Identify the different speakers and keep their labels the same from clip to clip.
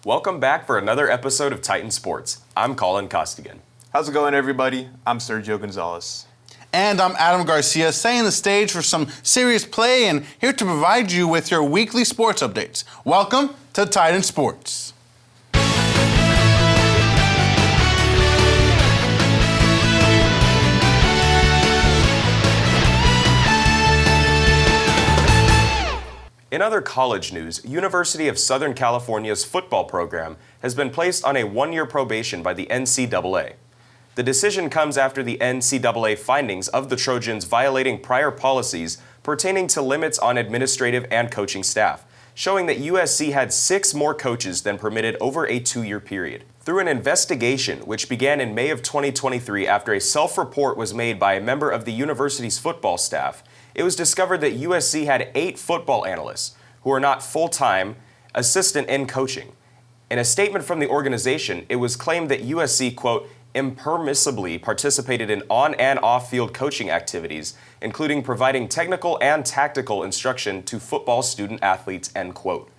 Speaker 1: Welcome back for another episode of Titan Sports. I'm Colin Costigan.
Speaker 2: How's it going, everybody? I'm Sergio Gonzalez.
Speaker 3: And I'm Adam Garcia, setting the stage for some serious play and here to provide you with your weekly sports updates. Welcome to Titan Sports.
Speaker 1: In other college news, University of Southern California's football program has been placed on a one-year probation by the NCAA. The decision comes after the NCAA findings of the Trojans violating prior policies pertaining to limits on administrative and coaching staff, showing that USC had 6 more coaches than permitted over a 2-year period. Through an investigation which began in May of 2023 after a self-report was made by a member of the university's football staff, it was discovered that USC had 8 football analysts who are not full-time assistant in coaching. In a statement from the organization, it was claimed that USC, quote, impermissibly participated in on- and off-field coaching activities, including providing technical and tactical instruction to football student athletes, end quote.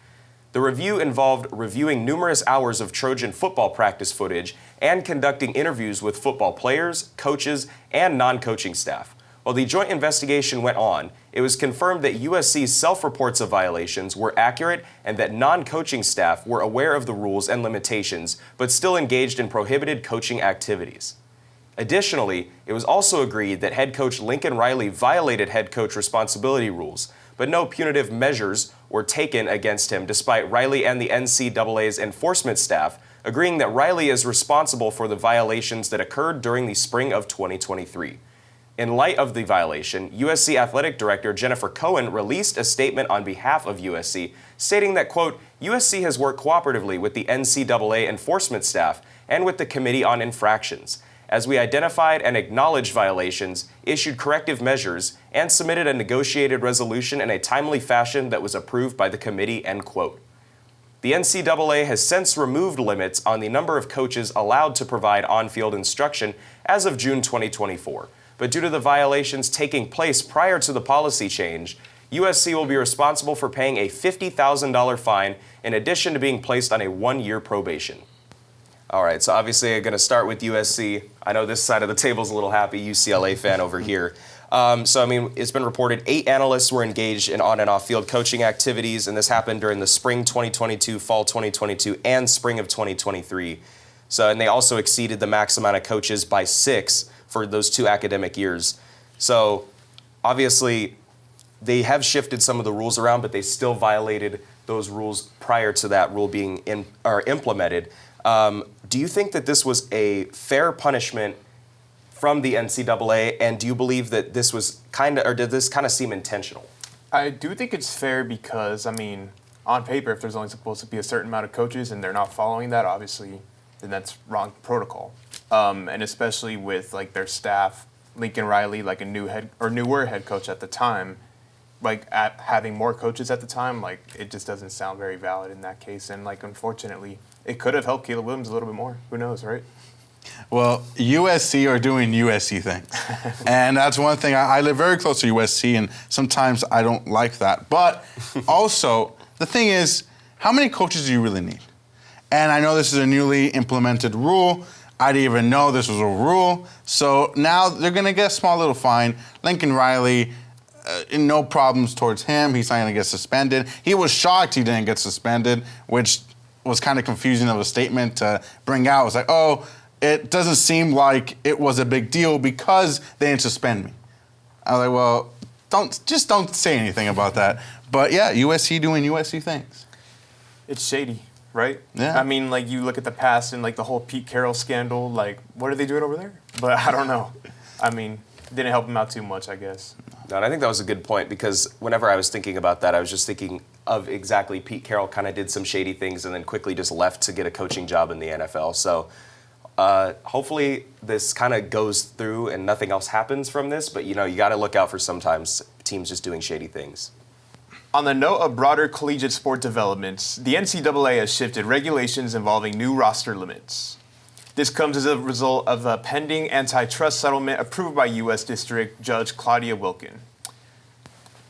Speaker 1: The review involved reviewing numerous hours of Trojan football practice footage and conducting interviews with football players, coaches, and non-coaching staff. While the joint investigation went on, it was confirmed that USC's self-reports of violations were accurate and that non-coaching staff were aware of the rules and limitations, but still engaged in prohibited coaching activities. Additionally, it was also agreed that head coach Lincoln Riley violated head coach responsibility rules, but no punitive measures were taken against him, despite Riley and the NCAA's enforcement staff agreeing that Riley is responsible for the violations that occurred during the spring of 2023. In light of the violation, USC Athletic Director Jennifer Cohen released a statement on behalf of USC, stating that, quote, USC has worked cooperatively with the NCAA enforcement staff and with the Committee on Infractions, as we identified and acknowledged violations, issued corrective measures, and submitted a negotiated resolution in a timely fashion that was approved by the committee, end quote. The NCAA has since removed limits on the number of coaches allowed to provide on-field instruction as of June 2024. But due to the violations taking place prior to the policy change, USC will be responsible for paying a $50,000 fine in addition to being placed on a 1-year probation. All right, so obviously I'm going to start with USC. I know this side of the table is a little happy, UCLA fan over here. It's been reported 8 analysts were engaged in on and off field coaching activities, and this happened during the spring 2022, fall 2022, and spring of 2023. And they also exceeded the max amount of coaches by 6 for those 2 academic years. So obviously they have shifted some of the rules around, but they still violated those rules prior to that rule being implemented. Do you think that this was a fair punishment from the NCAA, and do you believe that this was did this kind of seem intentional?
Speaker 2: I do think it's fair because, on paper, if there's only supposed to be a certain amount of coaches and they're not following that, obviously, then that's wrong protocol. And especially with their staff, Lincoln Riley, a newer head coach at the time, having more coaches at the time, it just doesn't sound very valid in that case. And unfortunately, it could have helped Caleb Williams a little bit more. Who knows, right?
Speaker 3: Well, USC are doing USC things. And that's one thing. I live very close to USC, and sometimes I don't like that. But also, the thing is, how many coaches do you really need? And I know this is a newly implemented rule. I didn't even know this was a rule. So now they're going to get a small little fine. Lincoln Riley, no problems towards him. He's not going to get suspended. He was shocked he didn't get suspended, which was kind of confusing of a statement to bring out. It was it doesn't seem like it was a big deal because they didn't suspend me. I was well, don't say anything about that. But yeah, USC doing USC things.
Speaker 2: It's shady, right?
Speaker 3: Yeah.
Speaker 2: You look at the past and the whole Pete Carroll scandal, what are they doing over there? But I don't know. Didn't help him out too much, I guess.
Speaker 1: No, and I think that was a good point because whenever I was thinking about that, I was just thinking of exactly Pete Carroll kind of did some shady things and then quickly just left to get a coaching job in the NFL. So hopefully this kind of goes through and nothing else happens from this. But, you got to look out for sometimes teams just doing shady things.
Speaker 2: On the note of broader collegiate sport developments, the NCAA has shifted regulations involving new roster limits. This comes as a result of a pending antitrust settlement approved by U.S. District Judge Claudia Wilkin.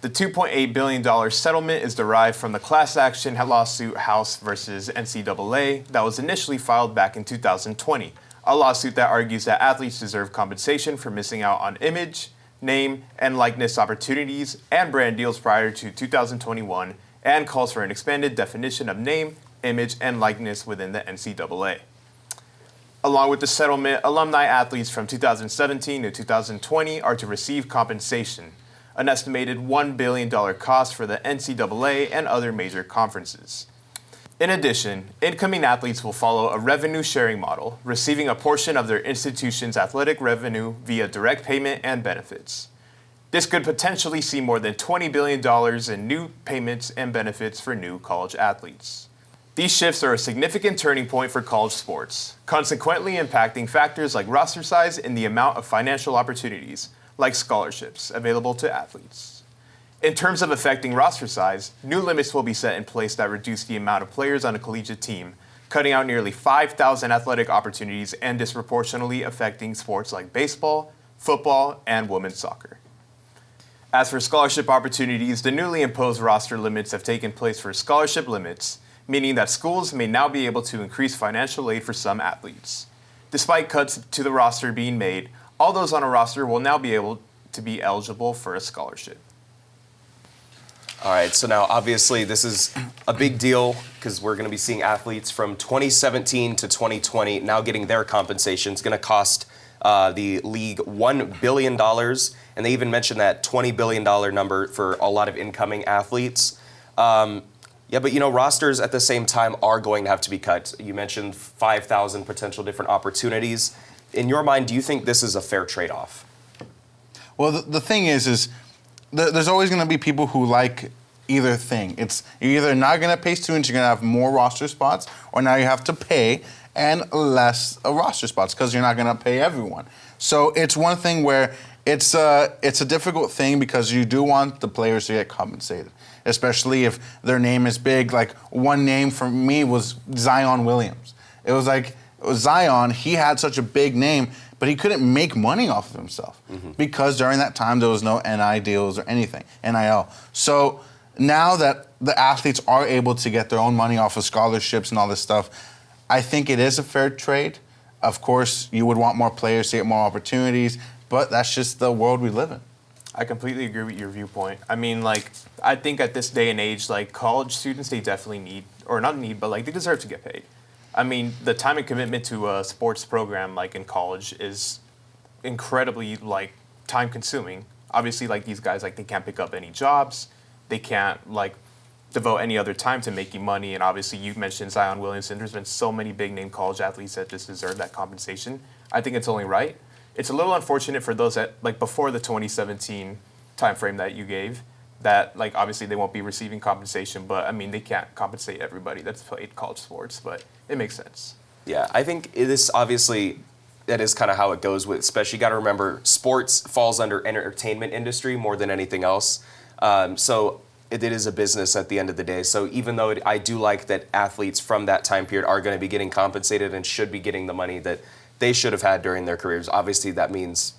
Speaker 2: The $2.8 billion settlement is derived from the class action lawsuit House versus NCAA that was initially filed back in 2020, a lawsuit that argues that athletes deserve compensation for missing out on image, name, and likeness opportunities and brand deals prior to 2021, and calls for an expanded definition of name, image, and likeness within the NCAA. Along with the settlement, alumni athletes from 2017 to 2020 are to receive compensation, an estimated $1 billion cost for the NCAA and other major conferences. In addition, incoming athletes will follow a revenue sharing model, receiving a portion of their institution's athletic revenue via direct payment and benefits. This could potentially see more than $20 billion in new payments and benefits for new college athletes. These shifts are a significant turning point for college sports, consequently impacting factors like roster size and the amount of financial opportunities, like scholarships, available to athletes. In terms of affecting roster size, new limits will be set in place that reduce the amount of players on a collegiate team, cutting out nearly 5,000 athletic opportunities and disproportionately affecting sports like baseball, football, and women's soccer. As for scholarship opportunities, the newly imposed roster limits have taken place for scholarship limits, meaning that schools may now be able to increase financial aid for some athletes. Despite cuts to the roster being made, all those on a roster will now be able to be eligible for a scholarship.
Speaker 1: All right, so now obviously this is a big deal because we're going to be seeing athletes from 2017 to 2020 now getting their compensation. It's going to cost the league $1 billion, and they even mentioned that $20 billion number for a lot of incoming athletes. Yeah, but rosters at the same time are going to have to be cut. You mentioned 5,000 potential different opportunities. In your mind, do you think this is a fair trade-off?
Speaker 3: Well, the thing is there's always going to be people who like either thing. You're either not going to pay students, you're going to have more roster spots, or now you have to pay and less roster spots because you're not going to pay everyone. So it's one thing where it's a difficult thing because you do want the players to get compensated, especially if their name is big. Like one name for me was Zion Williams. It was like Zion, he had such a big name, but he couldn't make money off of himself because during that time there was no NI deals or anything, NIL. So now that the athletes are able to get their own money off of scholarships and all this stuff, I think it is a fair trade. Of course, you would want more players to get more opportunities, but that's just the world we live in.
Speaker 2: I completely agree with your viewpoint. I mean, I think at this day and age, college students, they definitely need, or not need, but they deserve to get paid. I mean, the time and commitment to a sports program, in college, is incredibly, time consuming. Obviously, these guys, they can't pick up any jobs. They can't, devote any other time to making money. And obviously, you mentioned Zion Williamson. There's been so many big-name college athletes that just deserve that compensation. I think it's only right. It's a little unfortunate for those that, before the 2017 timeframe that you gave, that, obviously they won't be receiving compensation, but, I mean, they can't compensate everybody that's played college sports, but it makes sense.
Speaker 1: Yeah, I think it is obviously, that is kind of how it goes with, especially you got to remember, sports falls under entertainment industry more than anything else. So it is a business at the end of the day. So even though I do like that athletes from that time period are going to be getting compensated and should be getting the money that they should have had during their careers, obviously that means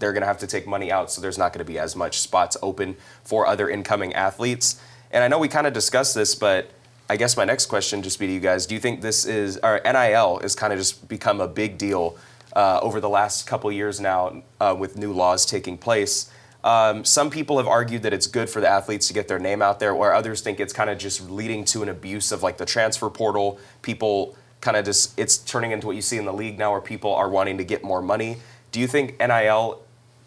Speaker 1: they're going to have to take money out, so there's not going to be as much spots open for other incoming athletes. And I know we kind of discussed this, but I guess my next question just be to you guys, do you think this is, or NIL has kind of just become a big deal over the last couple years now with new laws taking place? Some people have argued that it's good for the athletes to get their name out there, where others think it's kind of just leading to an abuse of the transfer portal. People kind of just, it's turning into what you see in the league now where people are wanting to get more money. Do you think NIL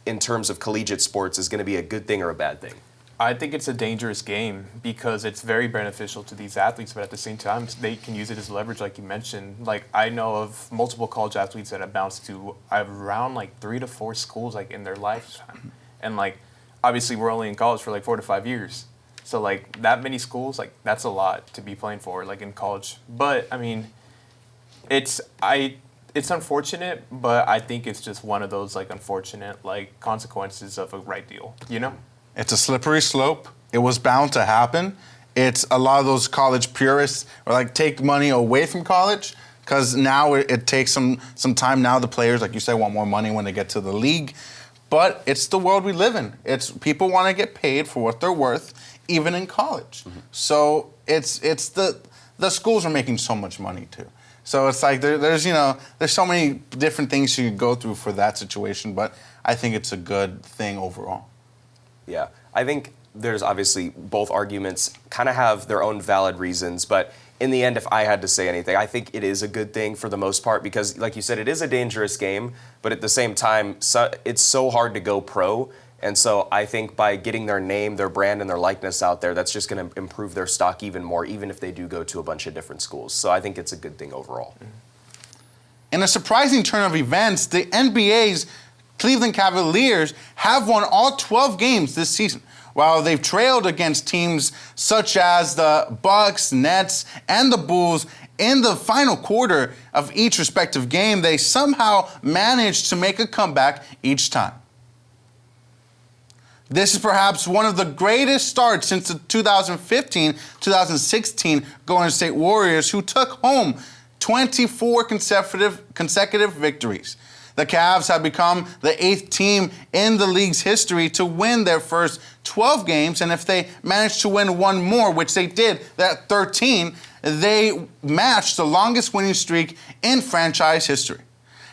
Speaker 1: in terms of collegiate sports is going to be a good thing or a bad thing?
Speaker 2: I think it's a dangerous game because it's very beneficial to these athletes, but at the same time, they can use it as leverage, like you mentioned. I know of multiple college athletes that have bounced to around 3 to 4 schools in their lifetime. And obviously we're only in college for 4 to 5 years. So that many schools, that's a lot to be playing for in college. But I mean, it's unfortunate, but I think it's just one of those unfortunate consequences of a right deal,
Speaker 3: It's a slippery slope. It was bound to happen. It's a lot of those college purists are take money away from college because now it takes some time. Now the players, like you said, want more money when they get to the league. but it's the world we live in. It's people want to get paid for what they're worth, even in college. So it's the schools are making so much money too. So it's like there's so many different things you could go through for that situation, but I think it's a good thing overall.
Speaker 1: Yeah, I think there's obviously both arguments kind of have their own valid reasons, but in the end, if I had to say anything, I think it is a good thing for the most part because, like you said, it is a dangerous game, but at the same time, it's so hard to go pro. And so I think by getting their name, their brand, and their likeness out there, that's just going to improve their stock even more, even if they do go to a bunch of different schools. So I think it's a good thing overall.
Speaker 3: In a surprising turn of events, the NBA's Cleveland Cavaliers have won all 12 games this season. While they've trailed against teams such as the Bucks, Nets, and the Bulls in the final quarter of each respective game, they somehow managed to make a comeback each time. This is perhaps one of the greatest starts since the 2015-2016 Golden State Warriors, who took home 24 consecutive victories. The Cavs have become the 8th team in the league's history to win their first 12 games, and if they manage to win one more, which they did, that 13, they matched the longest winning streak in franchise history.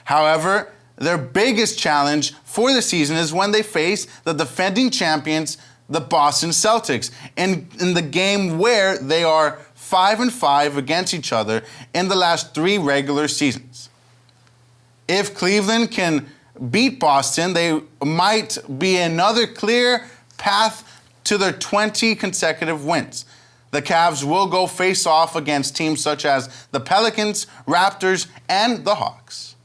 Speaker 3: However, their biggest challenge for the season is when they face the defending champions, the Boston Celtics, in the game where they are 5-5 against each other in the last 3 regular seasons. If Cleveland can beat Boston, they might be another clear path to their 20 consecutive wins. The Cavs will go face off against teams such as the Pelicans, Raptors, and the Hawks.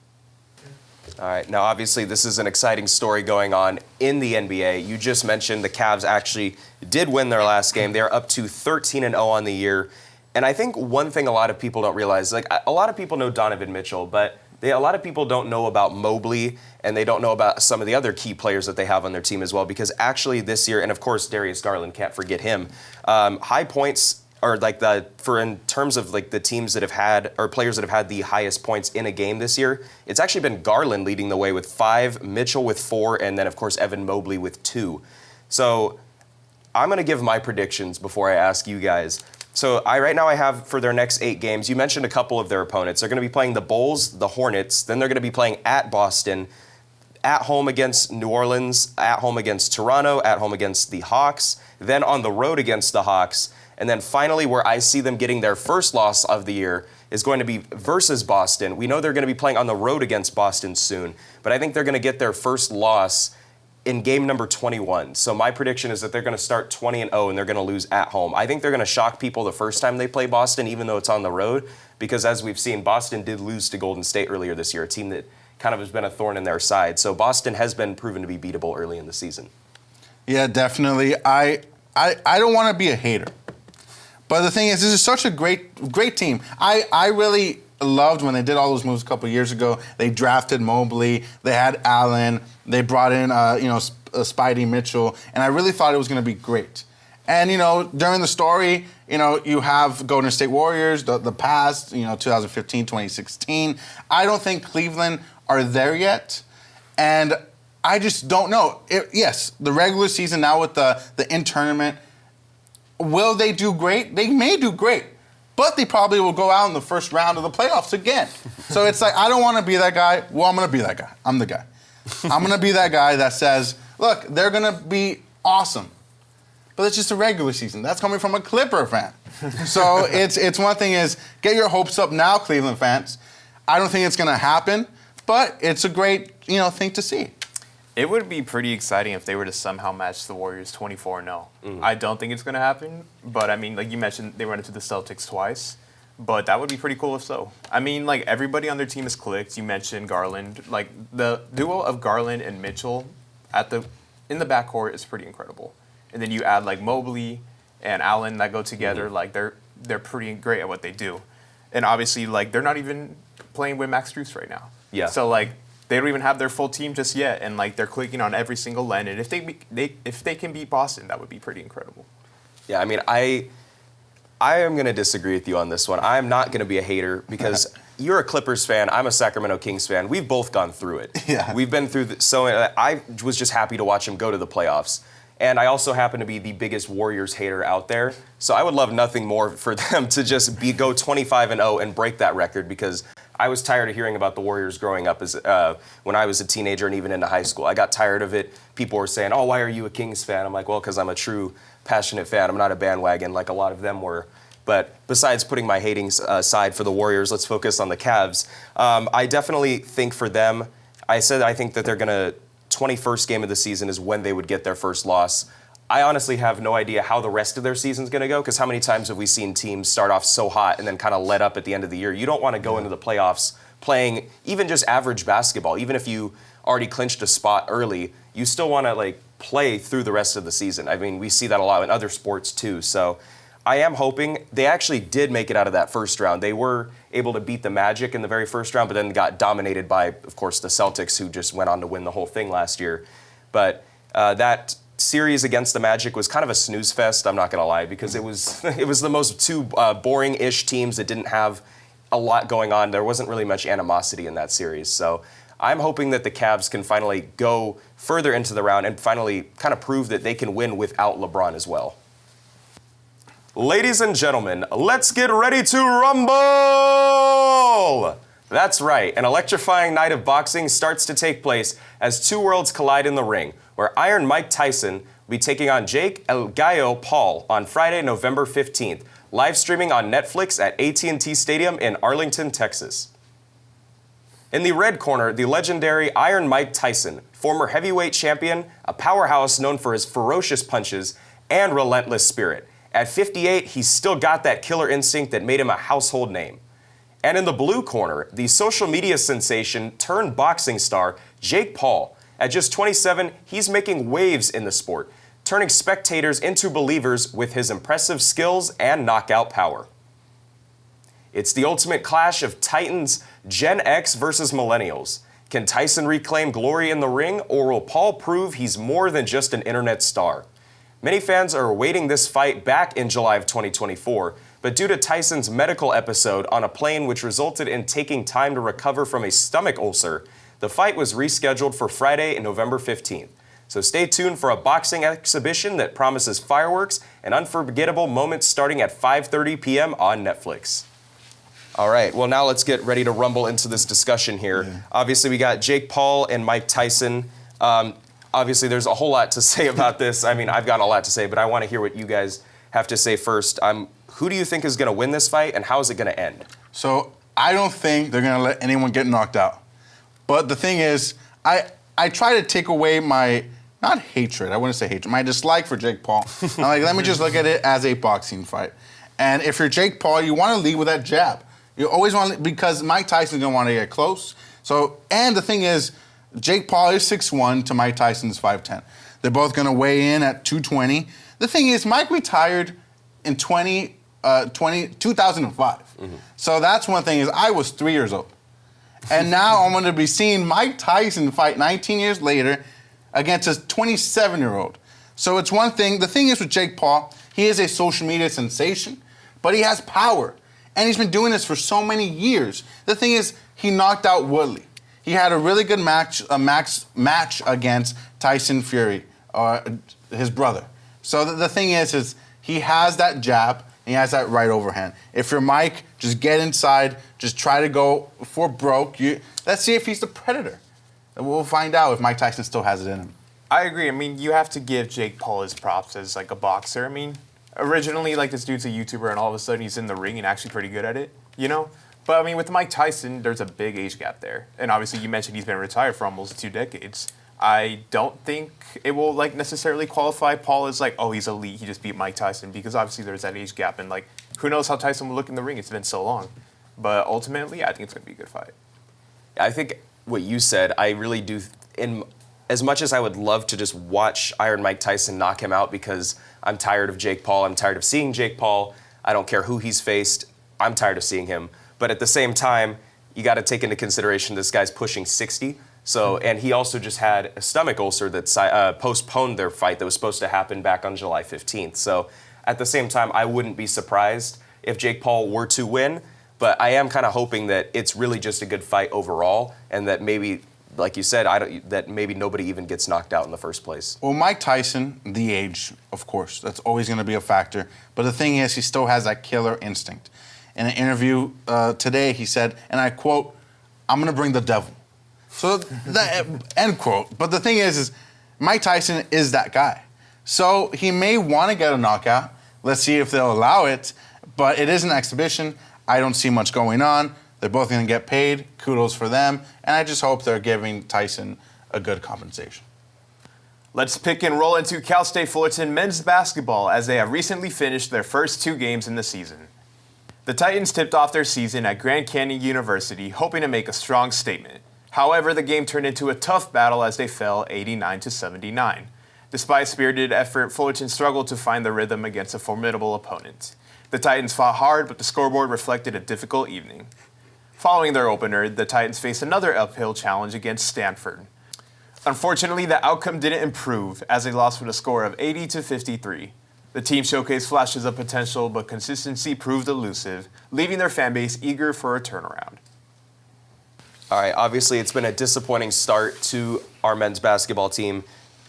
Speaker 1: All right, now obviously this is an exciting story going on in the NBA. You just mentioned the Cavs actually did win their last game. They're up to 13-0 on the year. And I think one thing a lot of people don't realize, like a lot of people know Donovan Mitchell, but a lot of people don't know about Mobley, and they don't know about some of the other key players that they have on their team as well, because actually this year, and of course Darius Garland, can't forget him, high points are like in terms of like the teams that have had, or players that have had the highest points in a game this year, it's actually been Garland leading the way with 5, Mitchell with 4, and then of course Evan Mobley with 2. So I'm going to give my predictions before I ask you guys. So right now I have for their next 8 games, you mentioned a couple of their opponents. They're going to be playing the Bulls, the Hornets, then they're going to be playing at Boston, at home against New Orleans, at home against Toronto, at home against the Hawks, then on the road against the Hawks, and then finally where I see them getting their first loss of the year is going to be versus Boston. We know they're going to be playing on the road against Boston soon, but I think they're going to get their first loss in game number 21. So my prediction is that they're going to start 20-0 and they're going to lose at home. I think they're going to shock people the first time they play Boston, even though it's on the road, because as we've seen, Boston did lose to Golden State earlier this year, a team that kind of has been a thorn in their side. So Boston has been proven to be beatable early in the season.
Speaker 3: Yeah, definitely. I don't want to be a hater, but the thing is, this is such a great team. I really loved when they did all those moves a couple of years ago. They drafted Mobley, they had Allen, they brought in Spidey Mitchell, and I really thought it was going to be great. And during the story, you have Golden State Warriors, the past, 2015, 2016. I don't think Cleveland are there yet, and I just don't know. Yes, the regular season now with the in-tournament, will they do great? They may do great, but they probably will go out in the first round of the playoffs again. So it's like, I don't want to be that guy. Well, I'm going to be that guy. I'm the guy. I'm going to be that guy that says, look, they're going to be awesome, but it's just a regular season. That's coming from a Clipper fan. So it's one thing is, get your hopes up now, Cleveland fans. I don't think it's going to happen, but it's a great, thing to see.
Speaker 2: It would be pretty exciting if they were to somehow match the Warriors 24-0. I don't think it's going to happen, but I mean, like you mentioned, they run into the Celtics twice, but that would be pretty cool if so. I mean, like everybody on their team is clicked. You mentioned Garland. Like the duo of Garland and Mitchell in the backcourt is pretty incredible. And then you add like Mobley and Allen that go together. Like they're pretty great at what they do. And obviously, like they're not even playing with Max Strus right now.
Speaker 1: Yeah.
Speaker 2: So like, they don't even have their full team just yet, and like they're clicking on every single end. And if they can beat Boston, that would be pretty incredible.
Speaker 1: Yeah, I mean, I am going to disagree with you on this one. I'm not going to be a hater because you're a Clippers fan. I'm a Sacramento Kings fan. We've both gone through it.
Speaker 3: Yeah.
Speaker 1: We've been through so I was just happy to watch them go to the playoffs. And I also happen to be the biggest Warriors hater out there. So I would love nothing more for them to just go 25-0 and break that record, because I was tired of hearing about the Warriors growing up as when I was a teenager and even into high school. I got tired of it. People were saying, "Oh, why are you a Kings fan?" I'm like, "Well, because I'm a true passionate fan. I'm not a bandwagon like a lot of them were." But besides putting my hating aside for the Warriors, let's focus on the Cavs. I definitely think for them, I think that they're going to, 21st game of the season is when they would get their first loss. I honestly have no idea how the rest of their season's going to go, because how many times have we seen teams start off so hot and then kind of let up at the end of the year? You don't want to go into the playoffs playing even just average basketball. Even if you already clinched a spot early, you still want to play through the rest of the season. I mean, we see that a lot in other sports too. So I am hoping they actually did make it out of that first round. They were able to beat the Magic in the very first round, but then got dominated by, of course, the Celtics, who just went on to win the whole thing last year. But that series against the Magic was kind of a snooze fest, I'm not going to lie, because it was the most two boring-ish teams that didn't have a lot going on. There wasn't really much animosity in that series. So I'm hoping that the Cavs can finally go further into the round and finally kind of prove that they can win without LeBron as well. Ladies and gentlemen, let's get ready to rumble! That's right, an electrifying night of boxing starts to take place as two worlds collide in the ring, where Iron Mike Tyson will be taking on Jake El Gallo Paul on Friday, November 15th, live streaming on Netflix at AT&T Stadium in Arlington, Texas. In the red corner, the legendary Iron Mike Tyson, former heavyweight champion, a powerhouse known for his ferocious punches and relentless spirit. At 58, he's still got that killer instinct that made him a household name. And in the blue corner, the social media sensation turned boxing star, Jake Paul. At just 27, he's making waves in the sport, turning spectators into believers with his impressive skills and knockout power. It's the ultimate clash of Titans, Gen X versus Millennials. Can Tyson reclaim glory in the ring, or will Paul prove he's more than just an internet star? Many fans are awaiting this fight back in July of 2024, but due to Tyson's medical episode on a plane which resulted in taking time to recover from a stomach ulcer, the fight was rescheduled for Friday, November 15th. So stay tuned for a boxing exhibition that promises fireworks and unforgettable moments starting at 5:30 p.m. on Netflix. All right, well, now let's get ready to rumble into this discussion here. Yeah. Obviously, we got Jake Paul and Mike Tyson. Obviously, there's a whole lot to say about this. I mean, I've got a lot to say, but I want to hear what you guys have to say first. Who do you think is going to win this fight, and how is it going to end?
Speaker 3: So I don't think they're going to let anyone get knocked out. But the thing is, I try to take away my, not hatred, I wouldn't say hatred, my dislike for Jake Paul. I'm like, let me just look at it as a boxing fight. And if you're Jake Paul, you want to lead with that jab. You always want to, because Mike Tyson's going to want to get close. So, and the thing is, Jake Paul is 6'1" to Mike Tyson's 5'10". They're both going to weigh in at 220. The thing is, Mike retired in 2005. Mm-hmm. So that's one thing is I was 3 years old. And now I'm going to be seeing Mike Tyson fight 19 years later against a 27-year-old. So it's one thing. The thing is with Jake Paul, he is a social media sensation, but he has power. And he's been doing this for so many years. The thing is, he knocked out Woodley. He had a really good match against Tyson Fury, his brother. So the thing is he has that jab and he has that right overhand. If you're Mike, just get inside, just try to go for broke. Let's see if he's the predator. And we'll find out if Mike Tyson still has it in him.
Speaker 2: I agree. I mean, you have to give Jake Paul his props as a boxer. I mean, originally this dude's a YouTuber and all of a sudden he's in the ring and actually pretty good at it, But, I mean, with Mike Tyson, there's a big age gap there. And obviously, you mentioned he's been retired for almost 2 decades. I don't think it will, necessarily qualify Paul as, oh, he's elite, he just beat Mike Tyson, because obviously there's that age gap. And, who knows how Tyson will look in the ring? It's been so long. But ultimately, I think it's going to be a good fight.
Speaker 1: I think what you said, I really do, as much as I would love to just watch Iron Mike Tyson knock him out, because I'm tired of Jake Paul, I'm tired of seeing Jake Paul, I don't care who he's faced, I'm tired of seeing him. But at the same time, you got to take into consideration this guy's pushing 60. So, and he also just had a stomach ulcer that postponed their fight that was supposed to happen back on July 15th. So At the same time, I wouldn't be surprised if Jake Paul were to win, but I am kind of hoping that it's really just a good fight overall, and that maybe, like you said, that maybe nobody even gets knocked out in the first place.
Speaker 3: Well, Mike Tyson, the age, of course, that's always going to be a factor. But the thing is, he still has that killer instinct. In an interview today, he said, and I quote, "I'm going to bring the devil." So, that, end quote. But the thing is Mike Tyson is that guy. So he may want to get a knockout. Let's see if they'll allow it. But it is an exhibition. I don't see much going on. They're both going to get paid. Kudos for them. And I just hope they're giving Tyson a good compensation.
Speaker 2: Let's pick and roll into Cal State Fullerton men's basketball as they have recently finished their first 2 games in the season. The Titans tipped off their season at Grand Canyon University, hoping to make a strong statement. However, the game turned into a tough battle as they fell 89-79. Despite a spirited effort, Fullerton struggled to find the rhythm against a formidable opponent. The Titans fought hard, but the scoreboard reflected a difficult evening. Following their opener, the Titans faced another uphill challenge against Stanford. Unfortunately, the outcome didn't improve as they lost with a score of 80-53. The team showcased flashes of potential, but consistency proved elusive, leaving their fan base eager for a turnaround.
Speaker 1: All right, obviously it's been a disappointing start to our men's basketball team.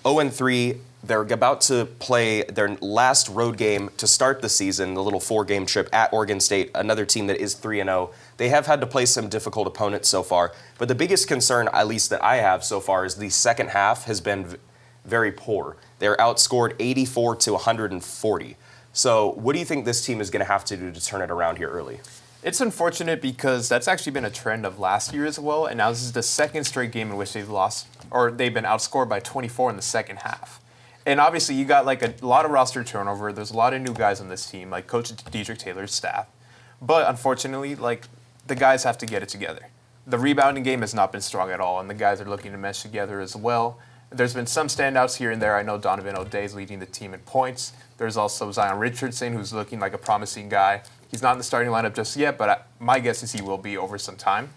Speaker 1: 0-3, they're about to play their last road game to start the season, the little 4-game trip at Oregon State, another team that is 3-0. They have had to play some difficult opponents so far, but the biggest concern, at least that I have so far, is the second half has been very poor. They're outscored 84-140. So what do you think this team is going to have to do to turn it around here early?
Speaker 2: It's unfortunate because that's actually been a trend of last year as well, and now this is the second straight game in which they've lost, or they've been outscored by 24 in the second half. And obviously you got like a lot of roster turnover. There's a lot of new guys on this team, like Coach Dedrick Taylor's staff. But unfortunately, like, the guys have to get it together. The rebounding game has not been strong at all, and the guys are looking to mesh together as well. There's been some standouts here and there. I know Donovan O'Day is leading the team in points. There's also Zion Richardson, who's looking like a promising guy. He's not in the starting lineup just yet, but my guess is he will be over some time.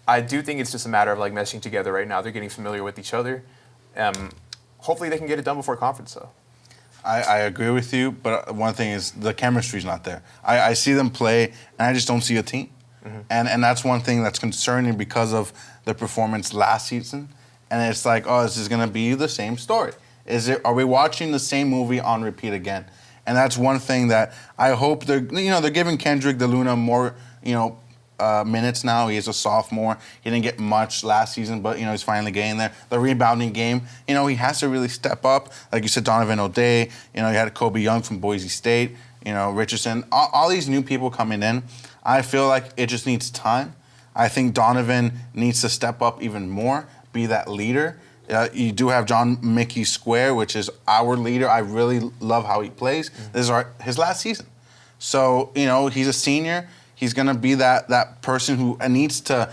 Speaker 2: I do think it's just a matter of like meshing together right now. They're getting familiar with each other. Hopefully they can get it done before conference, though.
Speaker 3: I agree with you, but one thing is the chemistry's not there. I see them play, and I just don't see a team. Mm-hmm. And that's one thing that's concerning because of their performance last season. And it's like, oh, this is going to be the same story. Are we watching the same movie on repeat again? And that's one thing that I hope they're giving Kendrick DeLuna more, minutes now. He is a sophomore. He didn't get much last season, but, he's finally getting there. The rebounding game, he has to really step up. Like you said, Donovan O'Day, you had Kobe Young from Boise State, Richardson. All these new people coming in, I feel like it just needs time. I think Donovan needs to step up even more, be that leader. You do have John Mickey Square, which is our leader. I really love how he plays. Mm-hmm. This is his last season. So, he's a senior. He's going to be that person who needs to,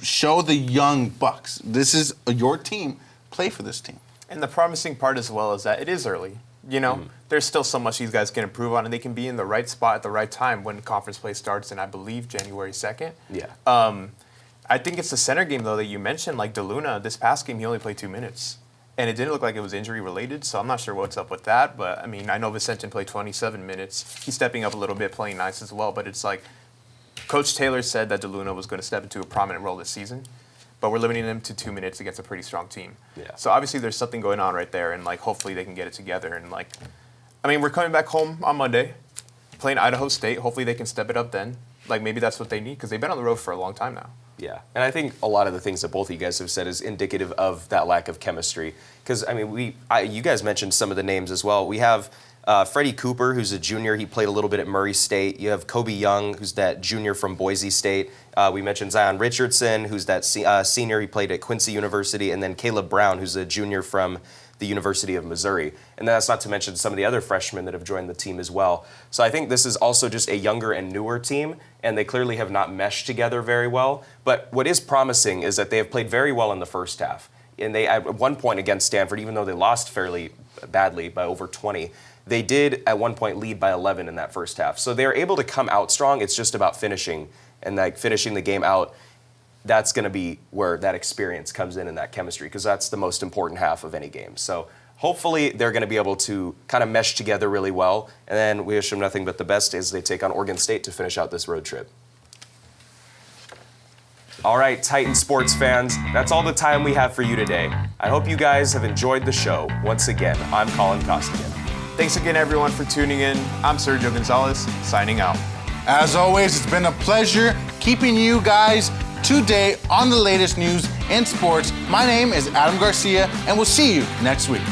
Speaker 3: show the young bucks. This is your team. Play for this team.
Speaker 2: And the promising part as well is that it is early. There's still so much these guys can improve on, and they can be in the right spot at the right time when conference play starts in, I believe, January 2nd.
Speaker 1: Yeah.
Speaker 2: I think it's the center game, though, that you mentioned. Like DeLuna, this past game, he only played 2 minutes. And it didn't look like it was injury-related, so I'm not sure what's up with that. But, I know Vicentin played 27 minutes. He's stepping up a little bit, playing nice as well. But it's like Coach Taylor said that DeLuna was going to step into a prominent role this season. But we're limiting him to 2 minutes against a pretty strong team.
Speaker 1: Yeah.
Speaker 2: So, obviously, there's something going on right there. And, hopefully they can get it together. And, we're coming back home on Monday, playing Idaho State. Hopefully they can step it up then. Maybe that's what they need because they've been on the road for a long time now.
Speaker 1: Yeah, and I think a lot of the things that both of you guys have said is indicative of that lack of chemistry. Because, you guys mentioned some of the names as well. We have Freddie Cooper, who's a junior. He played a little bit at Murray State. You have Kobe Young, who's that junior from Boise State. We mentioned Zion Richardson, who's that senior. He played at Quincy University. And then Caleb Brown, who's a junior from the University of Missouri. And that's not to mention some of the other freshmen that have joined the team as well. So I think this is also just a younger and newer team, and they clearly have not meshed together very well. But what is promising is that they have played very well in the first half. And they, at one point against Stanford, even though they lost fairly badly by over 20, they did at one point lead by 11 in that first half. So they're able to come out strong. It's just about finishing, and finishing the game out. That's going to be where that experience comes in and that chemistry, because that's the most important half of any game. So Hopefully, they're going to be able to kind of mesh together really well. And then we wish them nothing but the best as they take on Oregon State to finish out this road trip. All right, Titan sports fans, that's all the time we have for you today. I hope you guys have enjoyed the show. Once again, I'm Colin Costigan.
Speaker 2: Thanks again, everyone, for tuning in. I'm Sergio Gonzalez, signing out.
Speaker 3: As always, it's been a pleasure keeping you guys today on the latest news in sports. My name is Adam Garcia, and we'll see you next week.